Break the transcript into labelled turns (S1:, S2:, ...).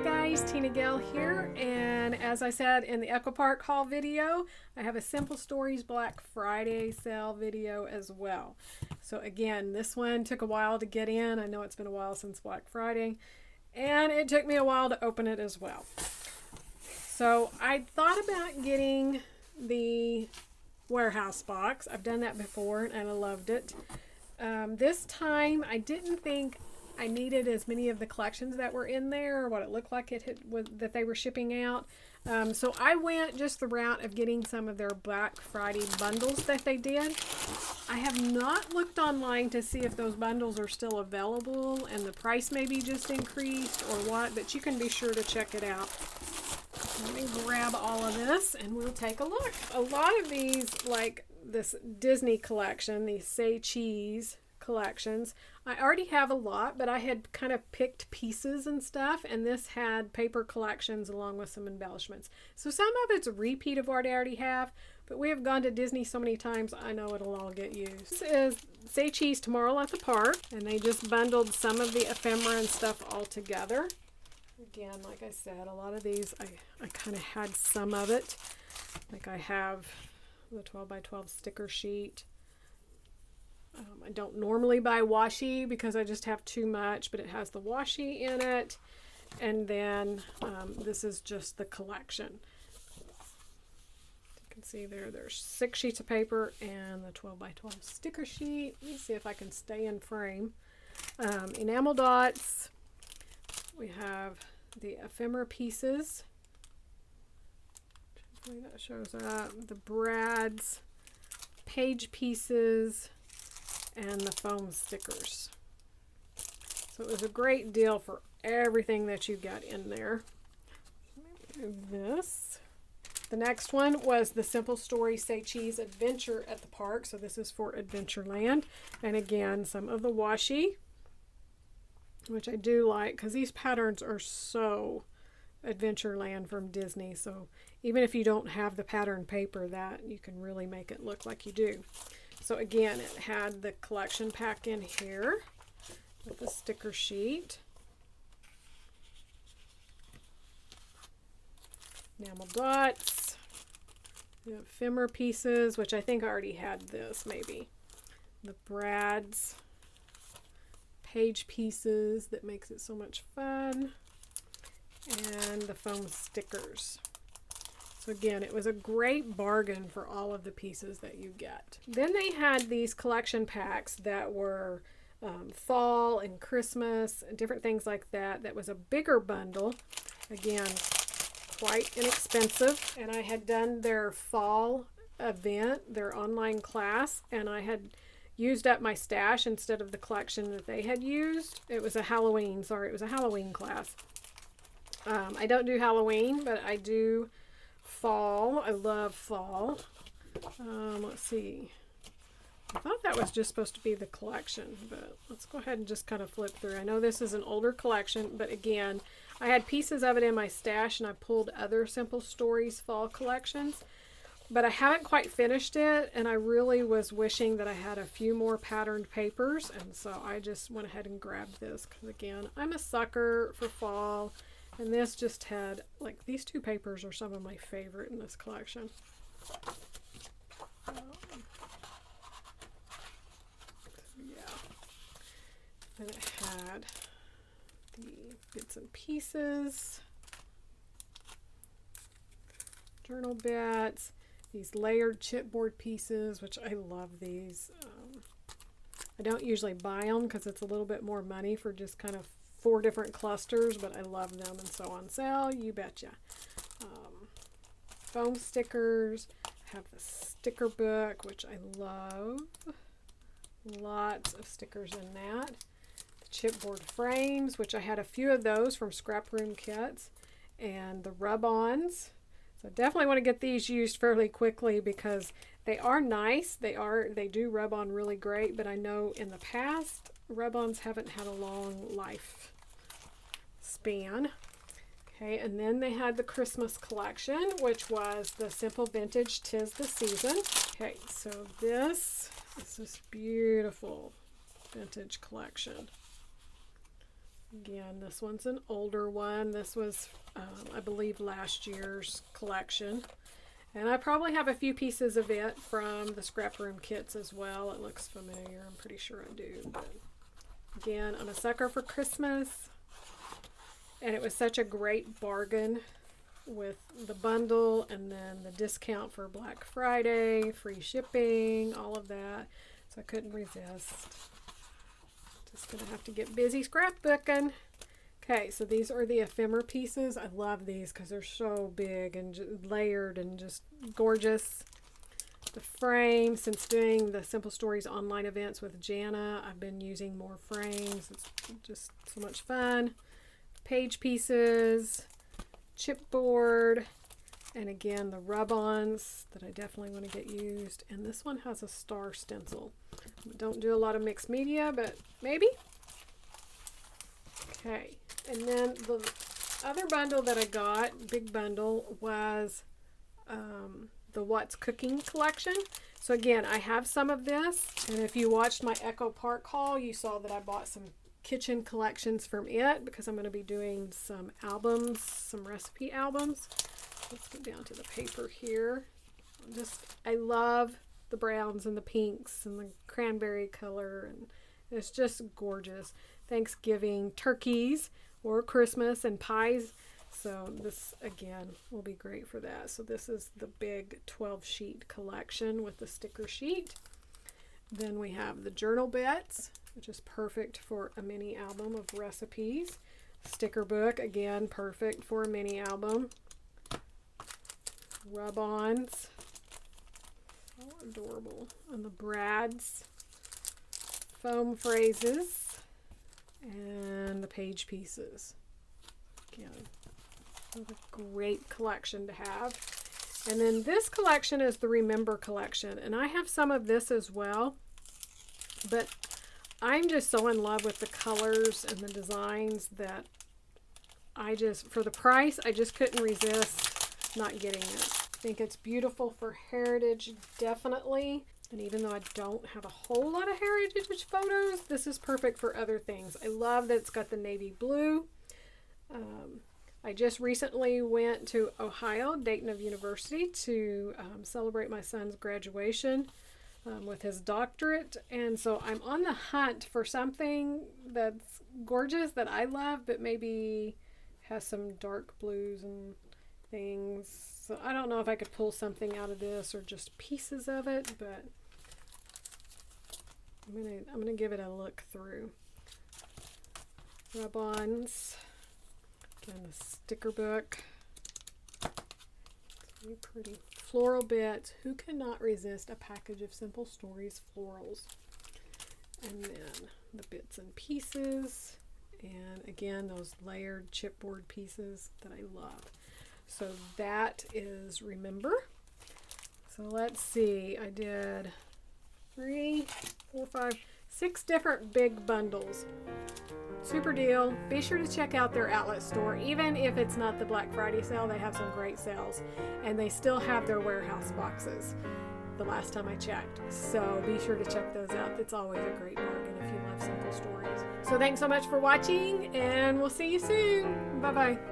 S1: guys, TinaGale here, and as I said in the Echo Park haul video, I have a Simple Stories Black Friday sale video as well. So again, this one took a while to get in. I know it's been a while since Black Friday, and it took me a while to open it as well. So I thought about getting the warehouse box. I've done that before and I loved it. This time I didn't think I needed as many of the collections that were in there, or what it looked like that they were shipping out. So I went just the route of getting some of their Black Friday bundles that they did. I have not looked online to see if those bundles are still available and the price maybe just increased or what, but you can be sure to check it out. Let me grab all of this and we'll take a look. A lot of these, like this Disney collection, these Say Cheese collections, I already have a lot, but I had kind of picked pieces and stuff, and this had paper collections along with some embellishments. So some of it's a repeat of what I already have, but we have gone to Disney so many times, I know it'll all get used. This is Say Cheese Tomorrow at the Park, and they just bundled some of the ephemera and stuff all together. Again, like I said, a lot of these, I kind of had some of it. Like I have the 12 by 12 sticker sheet. I don't normally buy washi because I just have too much, but it has the washi in it. And then this is just the collection. You can see there's 6 sheets of paper and the 12 by 12 sticker sheet. Let me see if I can stay in frame. Enamel dots. We have the ephemera pieces. Hopefully that shows up. The brads, page pieces, and the foam stickers. So it was a great deal for everything that you got in there. This. The next one was the Simple Story Say Cheese Adventure at the Park. So this is for Adventureland. And again, some of the washi, which I do like because these patterns are so Adventureland from Disney. So even if you don't have the pattern paper, that you can really make it look like you do. So again, it had the collection pack in here with the sticker sheet. Enamel dots. The ephemera pieces, which I think I already had this maybe. The brads. Page pieces that makes it so much fun. And the foam stickers. So again, it was a great bargain for all of the pieces that you get. Then they had these collection packs that were fall and Christmas and different things like that. That was a bigger bundle. Again, quite inexpensive. And I had done their fall event, their online class, and I had used up my stash instead of the collection that they had used. It was a Halloween class. I don't do Halloween, but I do fall. I love fall. Let's see. I thought that was just supposed to be the collection, but let's go ahead and just kind of flip through. I know this is an older collection, but again, I had pieces of it in my stash and I pulled other Simple Stories fall collections, but I haven't quite finished it, and I really was wishing that I had a few more patterned papers, and so I just went ahead and grabbed this because again, I'm a sucker for fall. And this just had, like, these 2 papers are some of my favorite in this collection. Yeah. And it had the bits and pieces, journal bits, these layered chipboard pieces, which I love these. I don't usually buy them because it's a little bit more money for just kind of 4 different clusters, but I love them, and so on sale, you betcha. Foam stickers. I have the sticker book, which I love. Lots of stickers in that. The chipboard frames, which I had a few of those from Scrap Room Kits, and the rub-ons. So definitely want to get these used fairly quickly because they are nice. They do rub on really great, but I know in the past rub-ons haven't had a long life span. Okay, and then they had the Christmas collection, which was the Simple Vintage 'Tis the Season. Okay, so this is this beautiful vintage collection. Again, this one's an older one. This was, I believe, last year's collection. And I probably have a few pieces of it from the scrap room kits as well. It looks familiar. I'm pretty sure I do. But again, I'm a sucker for Christmas. And it was such a great bargain with the bundle and then the discount for Black Friday, free shipping, all of that. So I couldn't resist. Just gonna have to get busy scrapbooking. Okay, so these are the ephemera pieces. I love these because they're so big and layered and just gorgeous. The frame, since doing the Simple Stories online events with Jana, I've been using more frames. It's just so much fun. Page pieces, chipboard, and again the rub-ons that I definitely want to get used. And this one has a star stencil. Don't do a lot of mixed media, but maybe. Okay, and then the other bundle that I got, big bundle, was the What's Cooking collection. So again, I have some of this, and if you watched my Echo Park haul, you saw that I bought some kitchen collections from it because I'm going to be doing some albums, some recipe albums. Let's get down to the paper here. I love the browns and the pinks and the cranberry color, and it's just gorgeous. Thanksgiving turkeys or Christmas and pies. So this again will be great for that. So this is the big 12 sheet collection with the sticker sheet. Then we have the journal bits, which is perfect for a mini album of recipes. Sticker book, again, perfect for a mini album. Rub-ons, so adorable. And the Brads, foam phrases, and the page pieces. Again, a great collection to have. And then this collection is the Remember collection, and I have some of this as well, but I'm just so in love with the colors and the designs that for the price, I just couldn't resist not getting it. I think it's beautiful for heritage, definitely. And even though I don't have a whole lot of heritage photos, this is perfect for other things. I love that it's got the navy blue. I just recently went to Ohio, Dayton University, to celebrate my son's graduation with his doctorate. And so I'm on the hunt for something that's gorgeous that I love, but maybe has some dark blues and things. So I don't know if I could pull something out of this or just pieces of it, but I'm gonna give it a look through. Rub-ons. Again, the sticker book. It's really pretty. Floral bits. Who cannot resist a package of Simple Stories florals? And then the bits and pieces. And again, those layered chipboard pieces that I love. So that is Remember. So let's see. I did 3, 4, 5, 6 different big bundles. Super deal. Be sure to check out their outlet store. Even if it's not the Black Friday sale, they have some great sales. And they still have their warehouse boxes the last time I checked. So be sure to check those out. It's always a great bargain if you love Simple Stories. So thanks so much for watching, and we'll see you soon. Bye-bye.